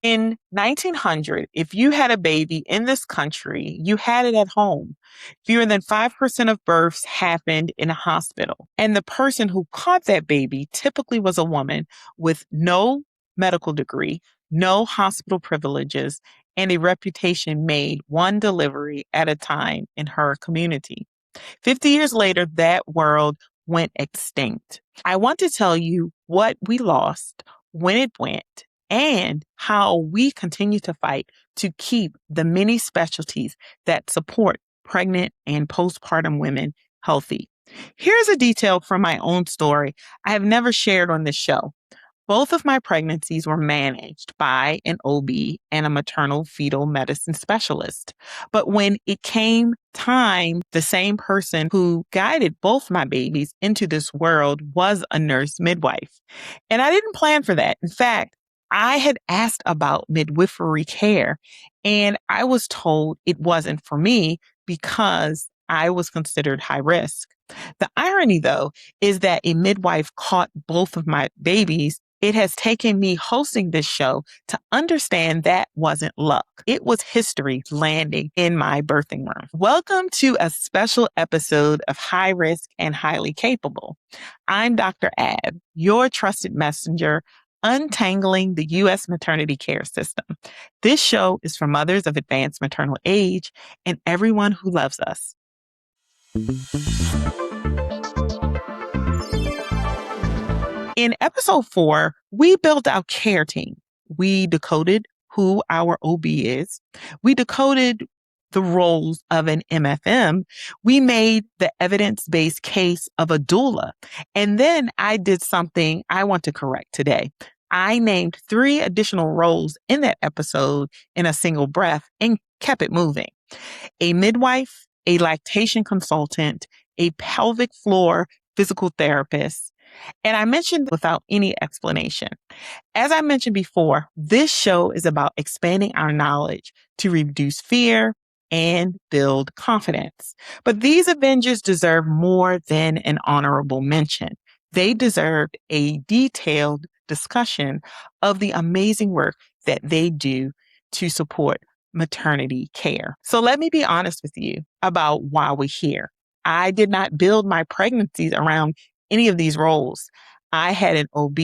In 1900, if you had a baby in this country, you had it at home. Fewer than 5% of births happened in a hospital. And the person who caught that baby typically was a woman with no medical degree, no hospital privileges, and a reputation made one delivery at a time in her community. 50 years later, that world went extinct. I want to tell you what we lost, when it went, and how we continue to fight to keep the many specialties that support pregnant and postpartum women healthy. Here's a detail from my own story I have never shared on this show. Both of my pregnancies were managed by an OB and a maternal fetal medicine specialist. But when it came time, the same person who guided both my babies into this world was a nurse midwife. And I didn't plan for that. In fact, I had asked about midwifery care, and I was told it wasn't for me because I was considered high risk. The irony, though, is that a midwife caught both of my babies. It has taken me hosting this show to understand that wasn't luck. It was history landing in my birthing room. Welcome to a special episode of High Risk and Highly Capable. I'm Dr. Ab, your trusted messenger, untangling the U.S. maternity care system. This show is for mothers of advanced maternal age and everyone who loves us. In episode 4, we built our care team. We decoded who our OB is. We decoded the roles of an MFM. We made the evidence-based case of a doula. And then I did something I want to correct today. I named 3 additional roles in that episode in a single breath and kept it moving. A midwife, a lactation consultant, a pelvic floor physical therapist, and I mentioned without any explanation. As I mentioned before, this show is about expanding our knowledge to reduce fear and build confidence. But these Avengers deserve more than an honorable mention. They deserved a detailed discussion of the amazing work that they do to support maternity care. So let me be honest with you about why we're here. I did not build my pregnancies around any of these roles. I had an OB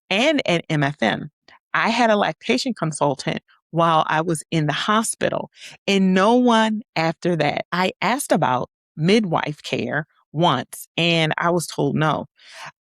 and an MFM. I had a lactation consultant while I was in the hospital, and no one after that. I asked about midwife care once, and I was told no.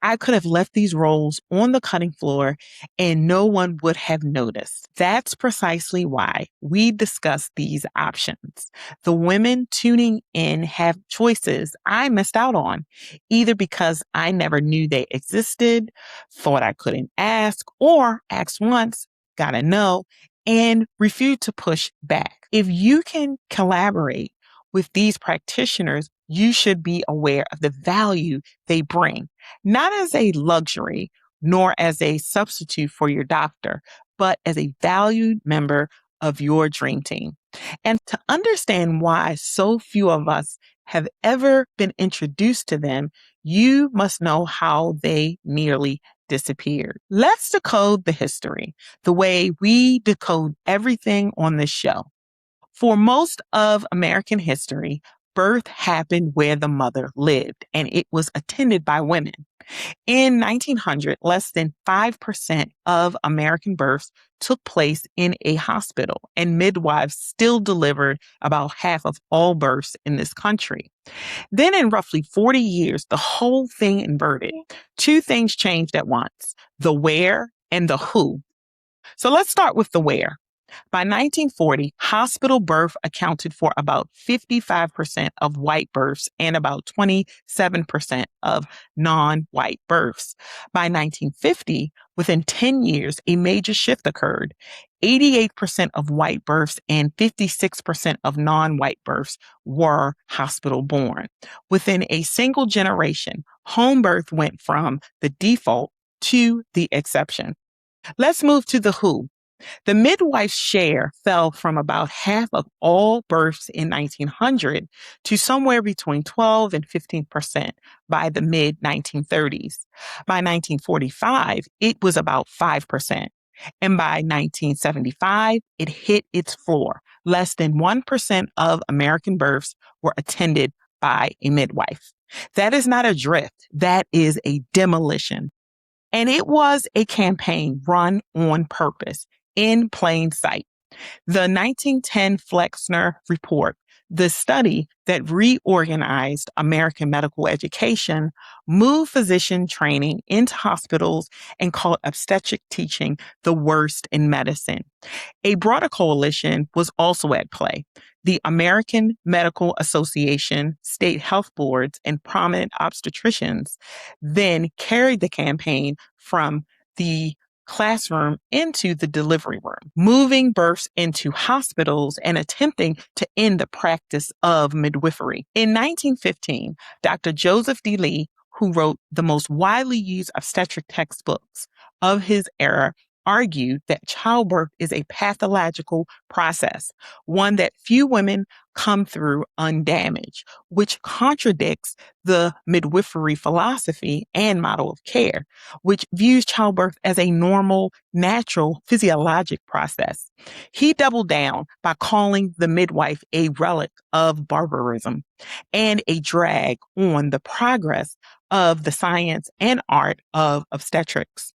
I could have left these roles on the cutting floor and no one would have noticed. That's precisely why we discuss these options. The women tuning in have choices I missed out on, either because I never knew they existed, thought I couldn't ask, or asked once, got a no, and refused to push back. If you can collaborate with these practitioners, you should be aware of the value they bring, not as a luxury, nor as a substitute for your doctor, but as a valued member of your dream team. And to understand why so few of us have ever been introduced to them, you must know how they nearly disappeared. Let's decode the history, the way we decode everything on this show. For most of American history, birth happened where the mother lived, and it was attended by women. In 1900, less than 5% of American births took place in a hospital, and midwives still delivered about half of all births in this country. Then in roughly 40 years, the whole thing inverted. 2 things changed at once, the where and the who. So let's start with the where. By 1940, hospital birth accounted for about 55% of white births and about 27% of non-white births. By 1950, within 10 years, a major shift occurred. 88% of white births and 56% of non-white births were hospital born. Within a single generation, home birth went from the default to the exception. Let's move to the who. The midwife's share fell from about half of all births in 1900 to somewhere between 12 and 15% by the mid-1930s. By 1945, it was about 5%. And by 1975, it hit its floor. Less than 1% of American births were attended by a midwife. That is not a drift. That is a demolition. And it was a campaign run on purpose, in plain sight. The 1910 Flexner Report, the study that reorganized American medical education, moved physician training into hospitals and called obstetric teaching the worst in medicine. A broader coalition was also at play. The American Medical Association, state health boards, and prominent obstetricians then carried the campaign from the classroom into the delivery room, moving births into hospitals and attempting to end the practice of midwifery. In 1915, Dr. Joseph D. Lee, who wrote the most widely used obstetric textbooks of his era, argued that childbirth is a pathological process, one that few women come through undamaged, which contradicts the midwifery philosophy and model of care, which views childbirth as a normal, natural, physiologic process. He doubled down by calling the midwife a relic of barbarism and a drag on the progress of the science and art of obstetrics.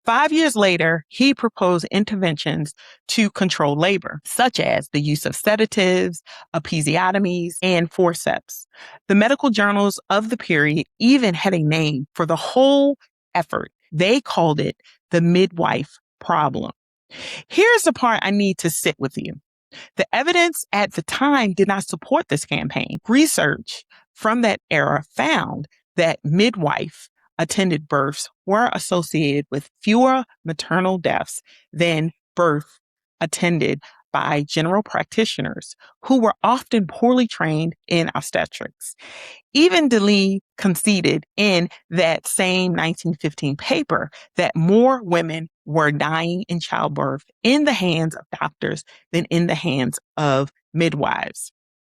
5 years later, he proposed interventions to control labor, such as the use of sedatives, episiotomies, and forceps. The medical journals of the period even had a name for the whole effort. They called it the midwife problem. Here's the part I need to sit with you. The evidence at the time did not support this campaign. Research from that era found that midwife attended births were associated with fewer maternal deaths than birth attended by general practitioners who were often poorly trained in obstetrics. Even DeLee conceded in that same 1915 paper that more women were dying in childbirth in the hands of doctors than in the hands of midwives.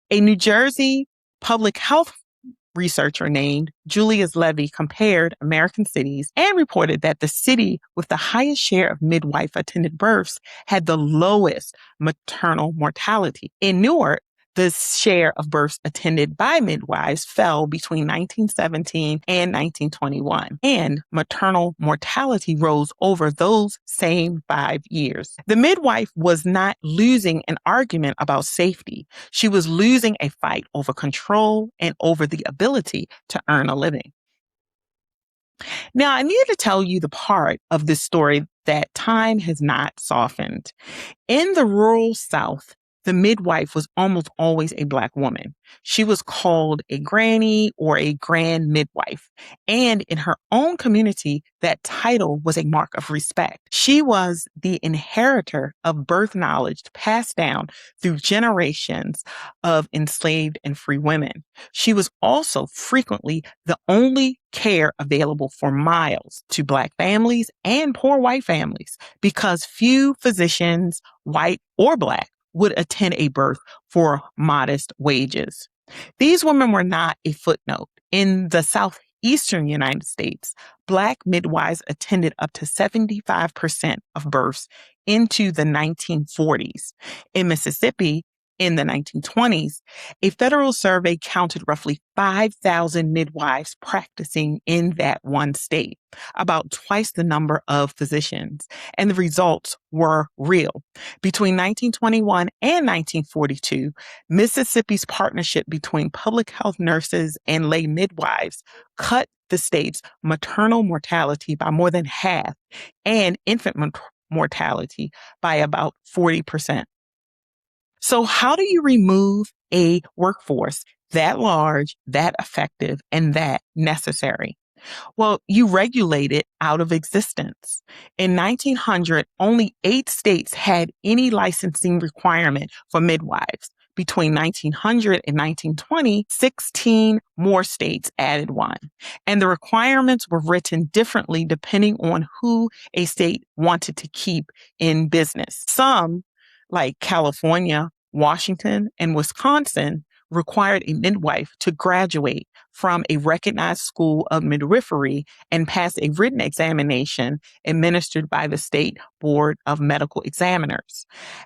A New Jersey public health researcher named Julius Levy compared American cities and reported that the city with the highest share of midwife-attended births had the lowest maternal mortality. In Newark, the share of births attended by midwives fell between 1917 and 1921, and maternal mortality rose over those same 5 years. The midwife was not losing an argument about safety. She was losing a fight over control and over the ability to earn a living. Now, I need to tell you the part of this story that time has not softened. In the rural South, the midwife was almost always a Black woman. She was called a granny or a grand midwife. And in her own community, that title was a mark of respect. She was the inheritor of birth knowledge passed down through generations of enslaved and free women. She was also frequently the only care available for miles to Black families and poor white families because few physicians, white or Black, would attend a birth for modest wages. These women were not a footnote. In the southeastern United States, Black midwives attended up to 75% of births into the 1940s. In Mississippi, in the 1920s, a federal survey counted roughly 5,000 midwives practicing in that one state, about twice the number of physicians, and the results were real. Between 1921 and 1942, Mississippi's partnership between public health nurses and lay midwives cut the state's maternal mortality by more than half and infant mortality by about 40%. So how do you remove a workforce that large, that effective, and that necessary? Well, you regulate it out of existence. In 1900, only 8 states had any licensing requirement for midwives. Between 1900 and 1920, 16 more states added one. And the requirements were written differently depending on who a state wanted to keep in business. Some, like California, Washington, and Wisconsin, required a midwife to graduate from a recognized school of midwifery and pass a written examination administered by the State Board of Medical Examiners.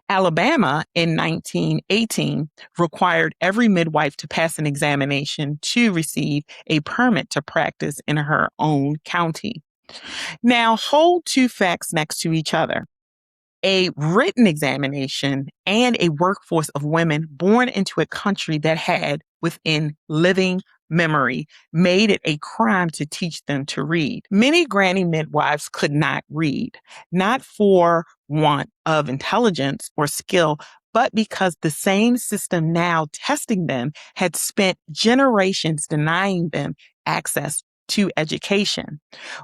Alabama in 1918 required every midwife to pass an examination to receive a permit to practice in her own county. Now, hold two facts next to each other. A written examination and a workforce of women born into a country that had, within living memory, made it a crime to teach them to read. Many granny midwives could not read, not for want of intelligence or skill, but because the same system now testing them had spent generations denying them access to education.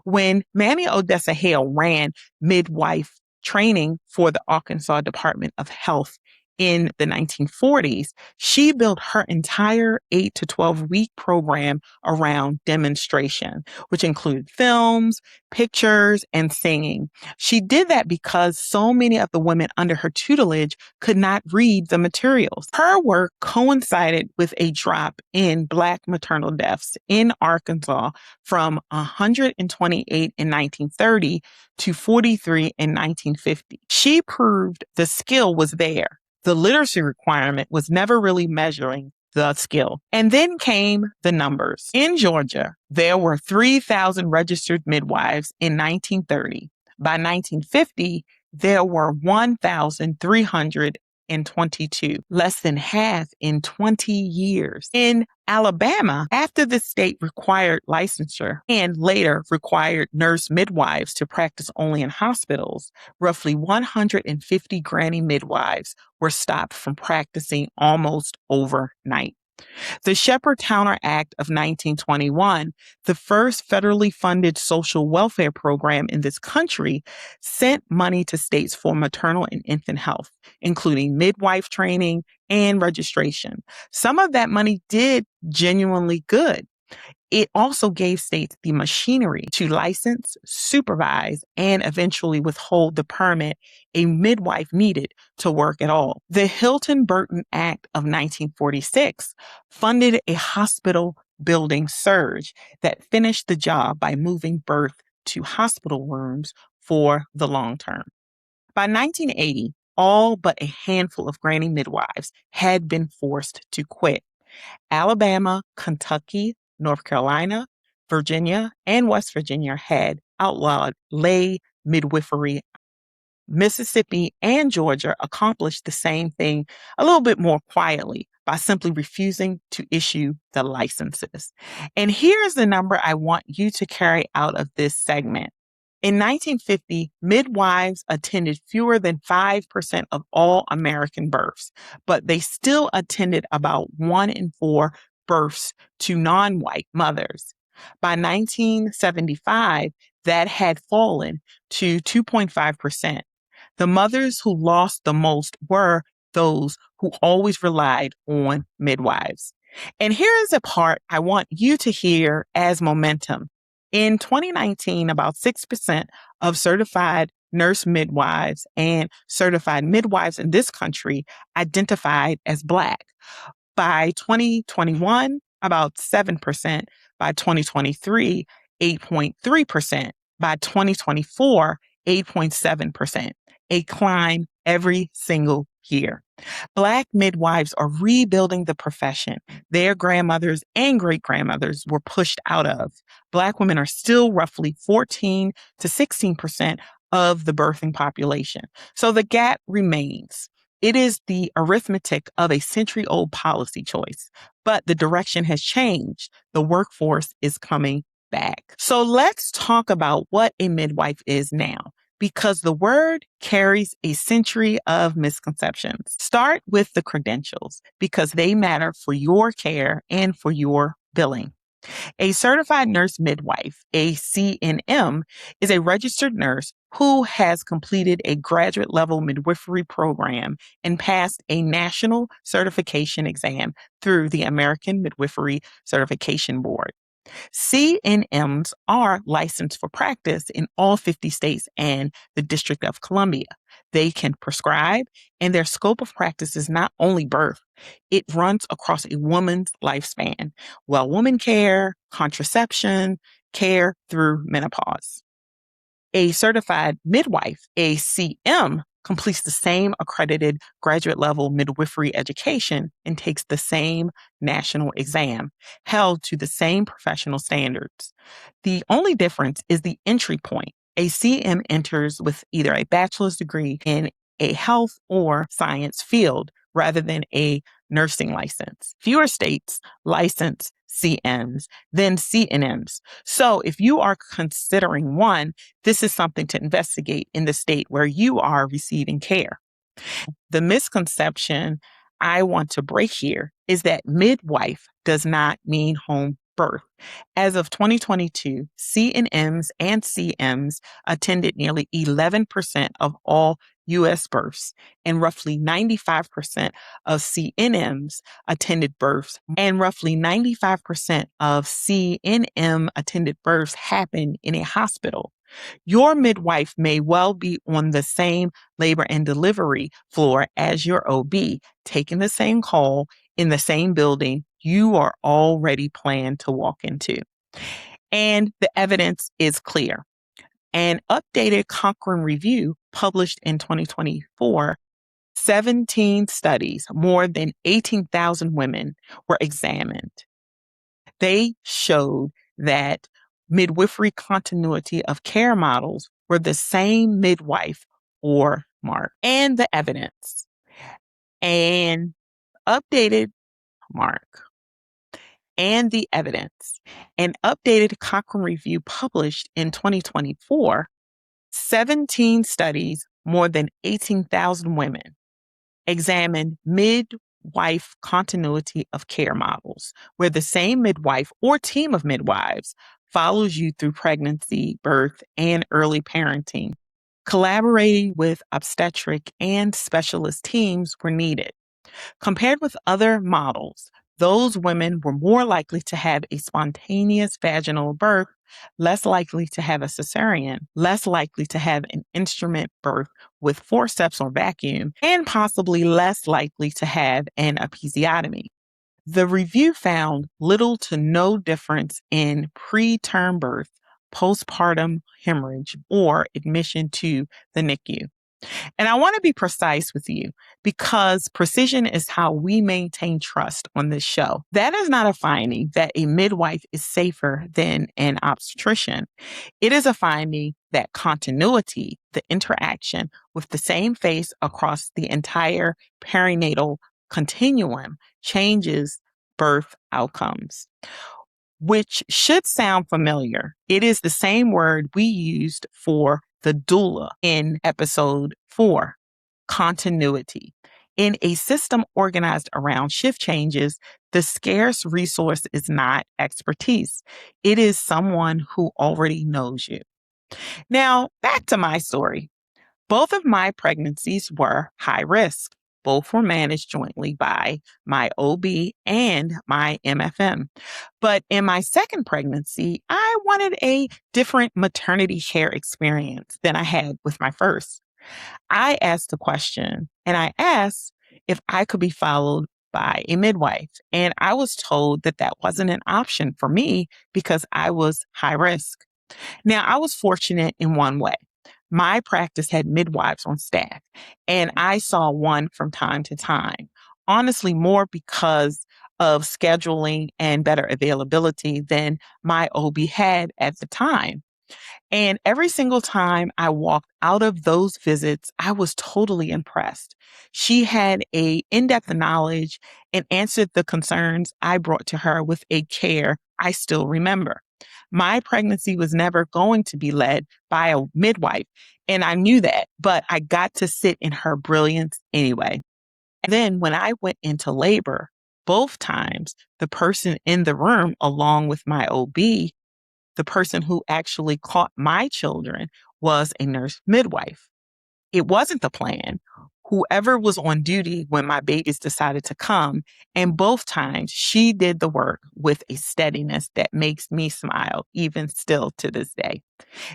When Mammy Odessa Hale ran midwife training for the Arkansas Department of Health in the 1940s, she built her entire 8 to 12 week program around demonstration, which included films, pictures, and singing. She did that because so many of the women under her tutelage could not read the materials. Her work coincided with a drop in Black maternal deaths in Arkansas from 128 in 1930 to 43 in 1950. She proved the skill was there. The literacy requirement was never really measuring the skill. And then came the numbers. In Georgia, there were 3,000 registered midwives in 1930. By 1950, there were 1,322, less than half in 20 years. In Alabama, after the state required licensure and later required nurse midwives to practice only in hospitals, roughly 150 granny midwives were stopped from practicing almost overnight. The Shepherd-Towner Act of 1921, the first federally funded social welfare program in this country, sent money to states for maternal and infant health, including midwife training and registration. Some of that money did genuinely good. It also gave states the machinery to license, supervise, and eventually withhold the permit a midwife needed to work at all. The Hilton-Burton Act of 1946 funded a hospital building surge that finished the job by moving birth to hospital rooms for the long term. By 1980, all but a handful of granny midwives had been forced to quit. Alabama, Kentucky, North Carolina, Virginia, and West Virginia had outlawed lay midwifery. Mississippi and Georgia accomplished the same thing a little bit more quietly by simply refusing to issue the licenses. And here's the number I want you to carry out of this segment. In 1950, midwives attended fewer than 5% of all American births, but they still attended about 1 in 4 births to non-white mothers. By 1975, that had fallen to 2.5%. The mothers who lost the most were those who always relied on midwives. And here's a part I want you to hear as momentum. In 2019, about 6% of certified nurse midwives and certified midwives in this country identified as Black. By 2021, about 7%. By 2023, 8.3%. By 2024, 8.7%. A climb every single year. Black midwives are rebuilding the profession their grandmothers and great-grandmothers were pushed out of. Black women are still roughly 14 to 16% of the birthing population. So the gap remains. It is the arithmetic of a century-old policy choice, but the direction has changed. The workforce is coming back. So let's talk about what a midwife is now, because the word carries a century of misconceptions. Start with the credentials, because they matter for your care and for your billing. A certified nurse midwife, a CNM, is a registered nurse who has completed a graduate level midwifery program and passed a national certification exam through the American Midwifery Certification Board. CNMs are licensed for practice in all 50 states and the District of Columbia. they can prescribe, and their scope of practice is not only birth, it runs across a woman's lifespan, well woman care, contraception, care through menopause. A certified midwife, ACM, completes the same accredited graduate level midwifery education and takes the same national exam, held to the same professional standards. The only difference is the entry point. A CM enters with either a bachelor's degree in a health or science field rather than a nursing license. Fewer states license CMs than CNMs. So if you are considering one, this is something to investigate in the state where you are receiving care. The misconception I want to break here is that midwife does not mean home birth. As of 2022, CNMs and CMs attended nearly 11% of all U.S. births, and roughly 95% of CNMs attended births, and roughly 95% of CNM attended births happened in a hospital. Your midwife may well be on the same labor and delivery floor as your OB, taking the same call in the same building you are already planned to walk into. And the evidence is clear. An updated Cochrane review published in 2024, 17 studies, more than 18,000 women were examined. They showed that midwifery continuity of care models were the same midwife or mark. And the evidence. And updated mark. And the evidence. An updated Cochrane review published in 2024, 17 studies, more than 18,000 women, examined midwife continuity of care models, where the same midwife or team of midwives follows you through pregnancy, birth, and early parenting. Collaborating with obstetric and specialist teams were needed. Compared with other models, those women were more likely to have a spontaneous vaginal birth, less likely to have a cesarean, less likely to have an instrument birth with forceps or vacuum, and possibly less likely to have an episiotomy. The review found little to no difference in preterm birth, postpartum hemorrhage, or admission to the NICU. And I want to be precise with you because precision is how we maintain trust on this show. That is not a finding that a midwife is safer than an obstetrician. It is a finding that continuity, the interaction with the same face across the entire perinatal continuum, changes birth outcomes, which should sound familiar. It is the same word we used for the doula in episode 4, continuity. In a system organized around shift changes, the scarce resource is not expertise. It is someone who already knows you. Now, back to my story. Both of my pregnancies were high risk. Both were managed jointly by my OB and my MFM. But in my second pregnancy, I wanted a different maternity care experience than I had with my first. I asked the question and I asked if I could be followed by a midwife. And I was told that that wasn't an option for me because I was high risk. Now, I was fortunate in one way. My practice had midwives on staff, and I saw one from time to time. Honestly, more because of scheduling and better availability than my OB had at the time. And every single time I walked out of those visits, I was totally impressed. She had a in-depth knowledge and answered the concerns I brought to her with a care I still remember. My pregnancy was never going to be led by a midwife, and I knew that, but I got to sit in her brilliance anyway. And then when I went into labor, both times, the person in the room, along with my OB, the person who actually caught my children, was a nurse midwife. It wasn't the plan. whoever was on duty when my babies decided to come. And both times she did the work with a steadiness that makes me smile, even still to this day.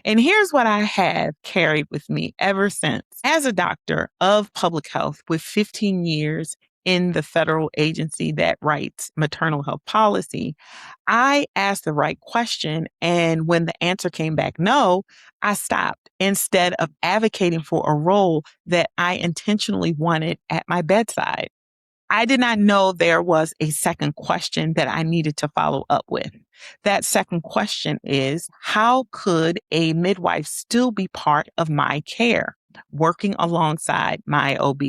And here's what I have carried with me ever since. As a doctor of public health with 15 years in the federal agency that writes maternal health policy, I asked the right question. And when the answer came back no, I stopped instead of advocating for a role that I intentionally wanted at my bedside. I did not know there was a second question that I needed to follow up with. That second question is, how could a midwife still be part of my care, working alongside my OB?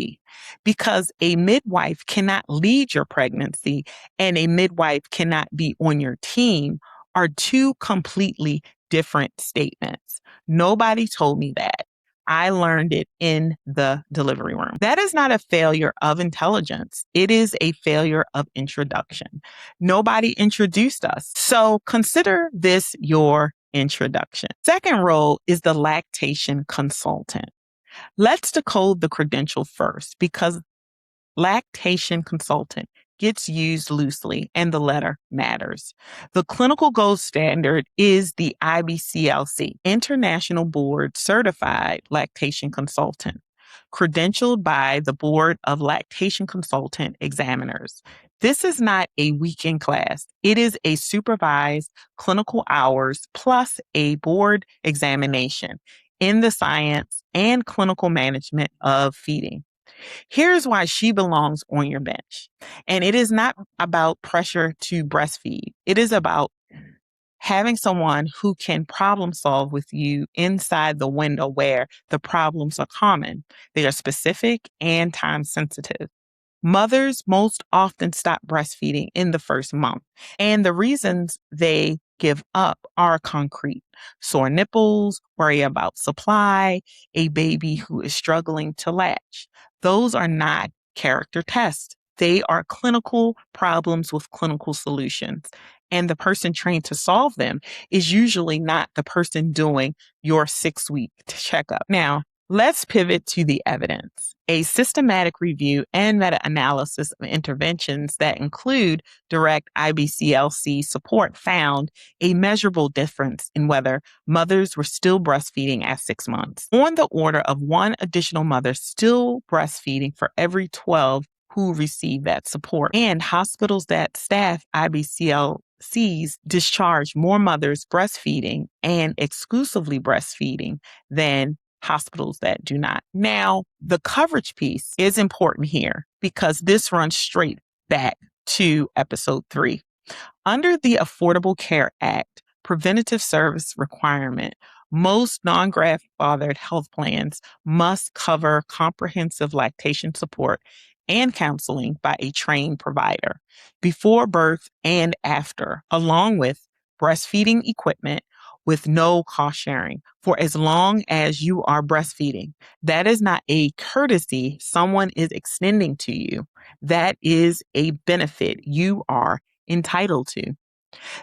Because a midwife cannot lead your pregnancy and a midwife cannot be on your team are two completely different statements. Nobody told me that. I learned it in the delivery room. That is not a failure of intelligence. It is a failure of introduction. Nobody introduced us. So consider this your introduction. Second role is the lactation consultant. Let's decode the credential first because lactation consultant gets used loosely and the letter matters. The clinical gold standard is the IBCLC, International Board Certified Lactation Consultant, credentialed by the Board of Lactation Consultant Examiners. This is not a weekend class. It is a supervised clinical hours plus a board examination in the science and clinical management of feeding. Here's why she belongs on your bench. And it is not about pressure to breastfeed. It is about having someone who can problem solve with you inside the window where the problems are common. They are specific and time sensitive. Mothers most often stop breastfeeding in the first month, and the reasons they give up are concrete. Sore nipples, worry about supply, a baby who is struggling to latch. Those are not character tests. They are clinical problems with clinical solutions. And the person trained to solve them is usually not the person doing your 6-week checkup. Now, let's pivot to the evidence. A systematic review and meta-analysis of interventions that include direct IBCLC support found a measurable difference in whether mothers were still breastfeeding at 6 months, on the order of one additional mother still breastfeeding for every 12 who received that support. And hospitals that staff IBCLCs discharge more mothers breastfeeding and exclusively breastfeeding than hospitals that do not. Now, the coverage piece is important here because this runs straight back to episode 3. Under the Affordable Care Act preventative service requirement, most non-grandfathered health plans must cover comprehensive lactation support and counseling by a trained provider before birth and after, along with breastfeeding equipment with no cost sharing for as long as you are breastfeeding. That is not a courtesy someone is extending to you. That is a benefit you are entitled to.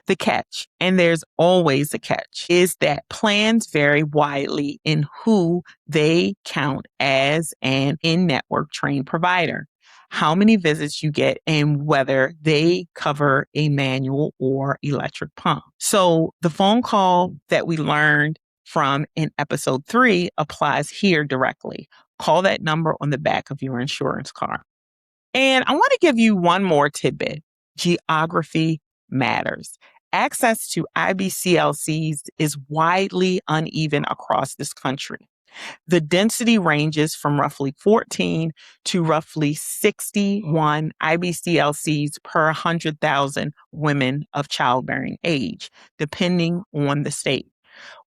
The catch, and there's always a catch, is that plans vary widely in who they count as an in-network trained provider, how many visits you get, and whether they cover a manual or electric pump. So the phone call that we learned from in episode 3 applies here directly. Call that number on the back of your insurance card. And I want to give you one more tidbit. Geography matters. Access to IBCLCs is widely uneven across this country. The density ranges from roughly 14 to roughly 61 IBCLCs per 100,000 women of childbearing age, depending on the state.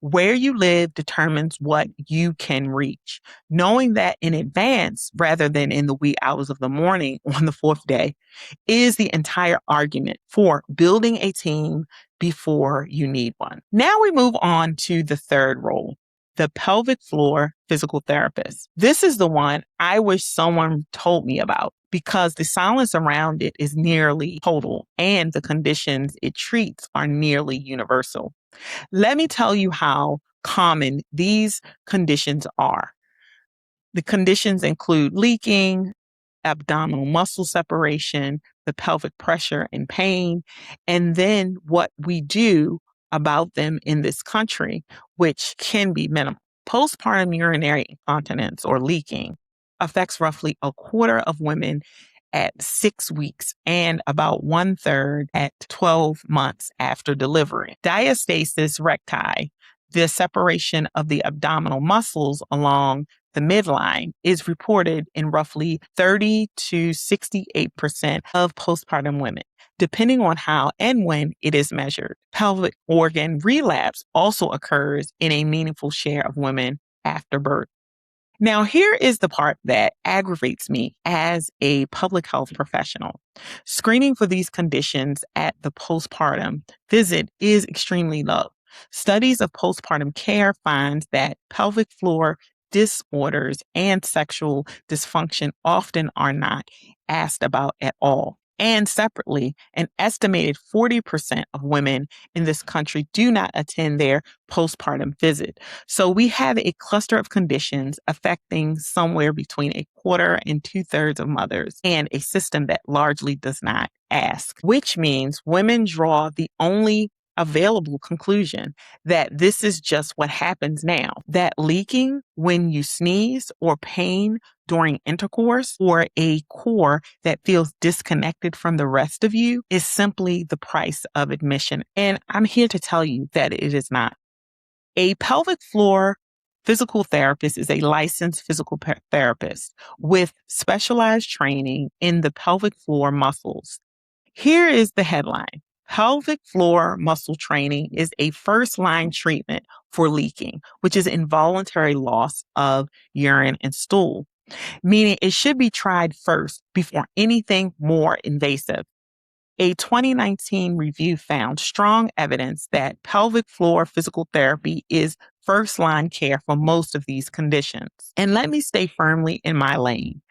Where you live determines what you can reach. Knowing that in advance, rather than in the wee hours of the morning on the 4th day, is the entire argument for building a team before you need one. Now we move on to the third role, the pelvic floor physical therapist. This is the one I wish someone told me about because the silence around it is nearly total and the conditions it treats are nearly universal. Let me tell you how common these conditions are. The conditions include leaking, abdominal muscle separation, the pelvic pressure and pain, and then what we do about them in this country, which can be minimal. Postpartum urinary incontinence or leaking affects roughly a quarter of women at 6 weeks and about 1/3 at 12 months after delivery. Diastasis recti, the separation of the abdominal muscles along the midline, is reported in roughly 30 to 68% of postpartum women, depending on how and when it is measured. Pelvic organ relapse also occurs in a meaningful share of women after birth. Now, here is the part that aggravates me as a public health professional. Screening for these conditions at the postpartum visit is extremely low. Studies of postpartum care find that pelvic floor disorders and sexual dysfunction often are not asked about at all. And separately, an estimated 40% of women in this country do not attend their postpartum visit. So we have a cluster of conditions affecting somewhere between a quarter and 2/3 of mothers, and a system that largely does not ask, which means women draw the only available conclusion that this is just what happens now, that leaking when you sneeze or pain during intercourse or a core that feels disconnected from the rest of you is simply the price of admission. And I'm here to tell you that it is not. A pelvic floor physical therapist is a licensed physical therapist with specialized training in the pelvic floor muscles. Here is the headline. Pelvic floor muscle training is a first-line treatment for leaking, which is involuntary loss of urine and stool, meaning it should be tried first before anything more invasive. A 2019 review found strong evidence that pelvic floor physical therapy is first-line care for most of these conditions. And let me stay firmly in my lane.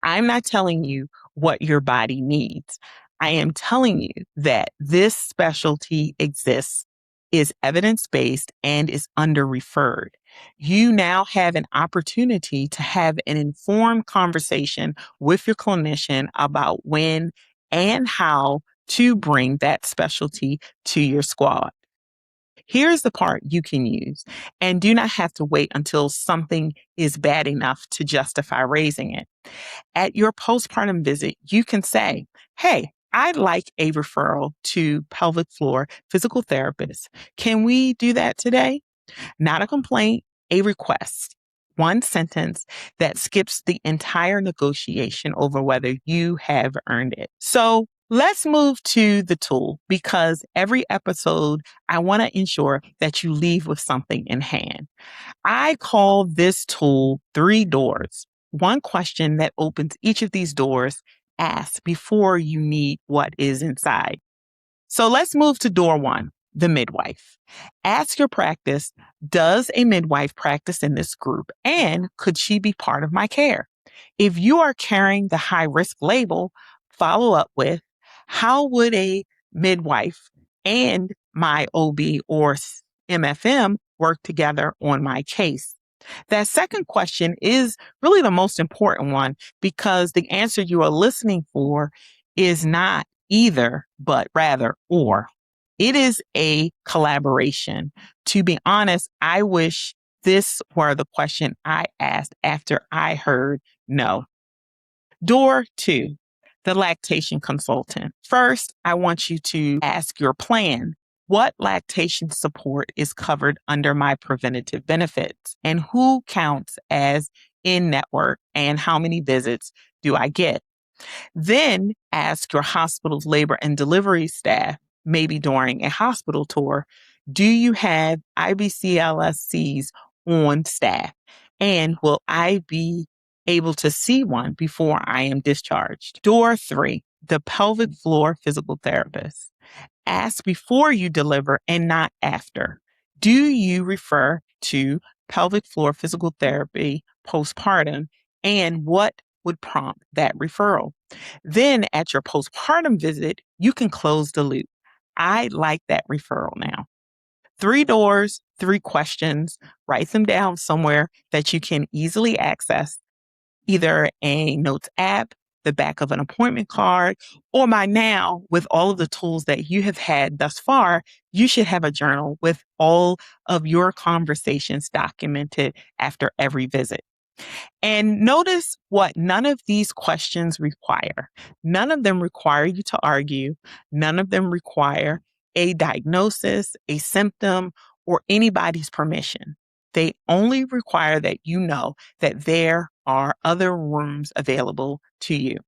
I'm not telling you what your body needs. I am telling you that this specialty exists, is evidence-based, and is under-referred. You now have an opportunity to have an informed conversation with your clinician about when and how to bring that specialty to your squad. Here's the part you can use, and do not have to wait until something is bad enough to justify raising it. At your postpartum visit, you can say, hey, I'd like a referral to pelvic floor physical therapist. Can we do that today? Not a complaint, a request. One sentence that skips the entire negotiation over whether you have earned it. So let's move to the tool, because every episode, I want to ensure that you leave with something in hand. I call this tool 3 doors. One question that opens each of these doors, ask before you need what is inside. So let's move to door 1, the midwife. Ask your practice, does a midwife practice in this group, and could she be part of my care? If you are carrying the high risk label, follow up with, how would a midwife and my OB or MFM work together on my case? That second question is really the most important one, because the answer you are listening for is not either, but rather or. It is a collaboration. To be honest, I wish this were the question I asked after I heard no. Door 2, the lactation consultant. First, I want you to ask your plan. What lactation support is covered under my preventative benefits, and who counts as in-network, and how many visits do I get? Then ask your hospital's labor and delivery staff, maybe during a hospital tour, do you have IBCLSCs on staff? And will I be able to see one before I am discharged? Door 3, the pelvic floor physical therapist. Ask before you deliver and not after. Do you refer to pelvic floor physical therapy postpartum, and what would prompt that referral? Then at your postpartum visit, you can close the loop. I like that referral now. 3 doors, 3 questions. Write them down somewhere that you can easily access. either a notes app, the back of an appointment card, or by now, with all of the tools that you have had thus far, you should have a journal with all of your conversations documented after every visit. And notice what none of these questions require. None of them require you to argue. None of them require a diagnosis, a symptom, or anybody's permission. They only require that you know that there are other rooms available to you.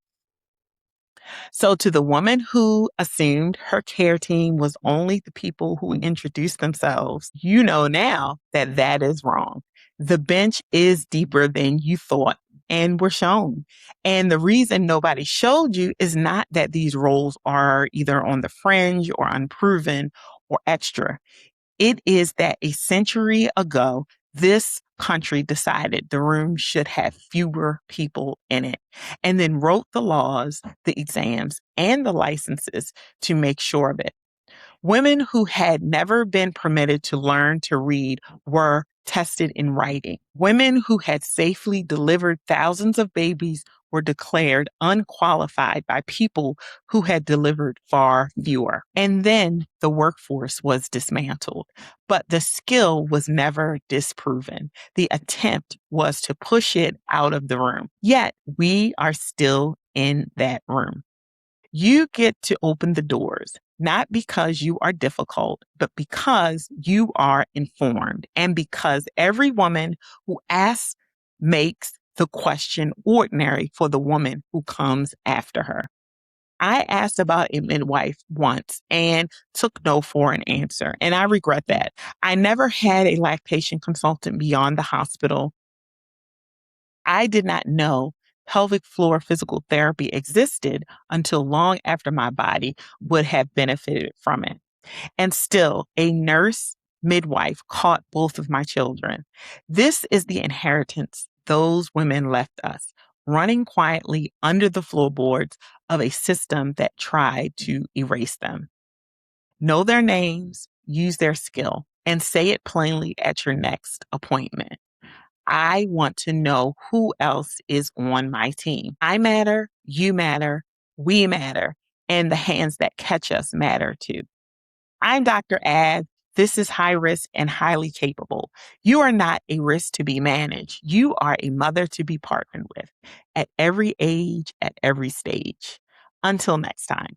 So, to the woman who assumed her care team was only the people who introduced themselves, you know now that that is wrong. The bench is deeper than you thought and were shown. And the reason nobody showed you is not that these roles are either on the fringe or unproven or extra. It is that a century ago, this country decided the room should have fewer people in it and then wrote the laws, the exams, and the licenses to make sure of it. Women who had never been permitted to learn to read were tested in writing. Women who had safely delivered thousands of babies were declared unqualified by people who had delivered far fewer. And then the workforce was dismantled, but the skill was never disproven. The attempt was to push it out of the room. Yet we are still in that room. You get to open the doors, not because you are difficult, but because you are informed and because every woman who asks makes the question ordinary for the woman who comes after her. I asked about a midwife once and took no for an answer, and I regret that. I never had a lactation consultant beyond the hospital. I did not know pelvic floor physical therapy existed until long after my body would have benefited from it. And still, a nurse midwife caught both of my children. This is the inheritance those women left us, running quietly under the floorboards of a system that tried to erase them. Know their names, use their skill, and say it plainly at your next appointment. I want to know who else is on my team. I matter, you matter, we matter, and the hands that catch us matter too. I'm Dr. Ad. This is High Risk and Highly Capable. You are not a risk to be managed. You are a mother to be partnered with at every age, at every stage. Until next time.